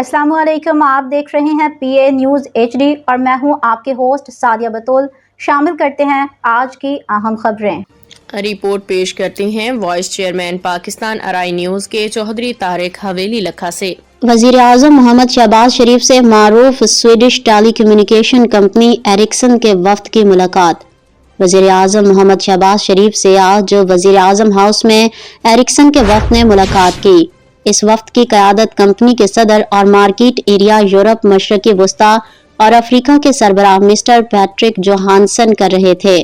السلام علیکم، آپ دیکھ رہے ہیں پی اے نیوز HD اور میں ہوں آپ کے ہوسٹ سعدیہ بطول۔ شامل کرتے ہیں آج کی اہم خبریں۔ رپورٹ پیش کرتے ہیں وائس چیئرمین پاکستان ارائی نیوز کے چوہدری طارق حویلی لکھا سے۔ وزیر اعظم محمد شہباز شریف سے معروف سویڈش ٹیلی کمیونیکیشن کمپنی ایرکسن کے وفد کی ملاقات۔ وزیر اعظم محمد شہباز شریف سے آج وزیر اعظم ہاؤس میں ایرکسن کے وفد نے ملاقات کی۔ اس وفد کی قیادت کمپنی کے صدر اور مارکیٹ ایریا یورپ، مشرقی وسطی اور افریقہ کے سربراہ مسٹر پیٹرک جوہانسن کر رہے تھے۔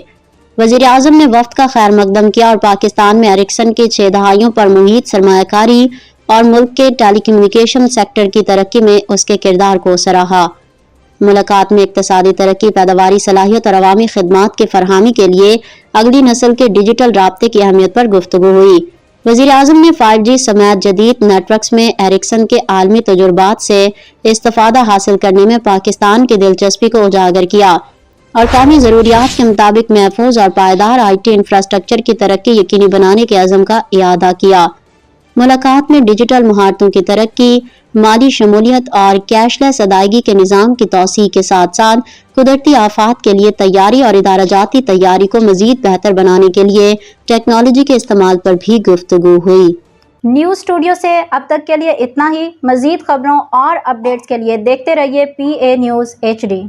وزیر اعظم نے وفد کا خیر مقدم کیا اور پاکستان میں ایرکسن کی 6 دہائیوں پر محیط سرمایہ کاری اور ملک کے ٹیلی کمیونیکیشن سیکٹر کی ترقی میں اس کے کردار کو سراہا۔ ملاقات میں اقتصادی ترقی، پیداواری صلاحیت اور عوامی خدمات کی فراہمی کے لیے اگلی نسل کے ڈیجیٹل رابطے کی اہمیت پر گفتگو ہوئی۔ وزیر اعظم نے 5G سمیت جدید نیٹ ورکس میں ایرکسن کے عالمی تجربات سے استفادہ حاصل کرنے میں پاکستان کی دلچسپی کو اجاگر کیا اور قومی ضروریات کے مطابق محفوظ اور پائیدار IT انفراسٹرکچر کی ترقی یقینی بنانے کے عزم کا اعادہ کیا۔ ملاقات میں ڈیجیٹل مہارتوں کی ترقی، مالی شمولیت اور کیش لیس ادائیگی کے نظام کی توسیع کے ساتھ ساتھ قدرتی آفات کے لیے تیاری اور ادارہ جاتی تیاری کو مزید بہتر بنانے کے لیے ٹیکنالوجی کے استعمال پر بھی گفتگو ہوئی۔ نیوز اسٹوڈیو سے اب تک کے لیے اتنا ہی۔ مزید خبروں اور اپڈیٹس کے لیے دیکھتے رہیے PA نیوز HD۔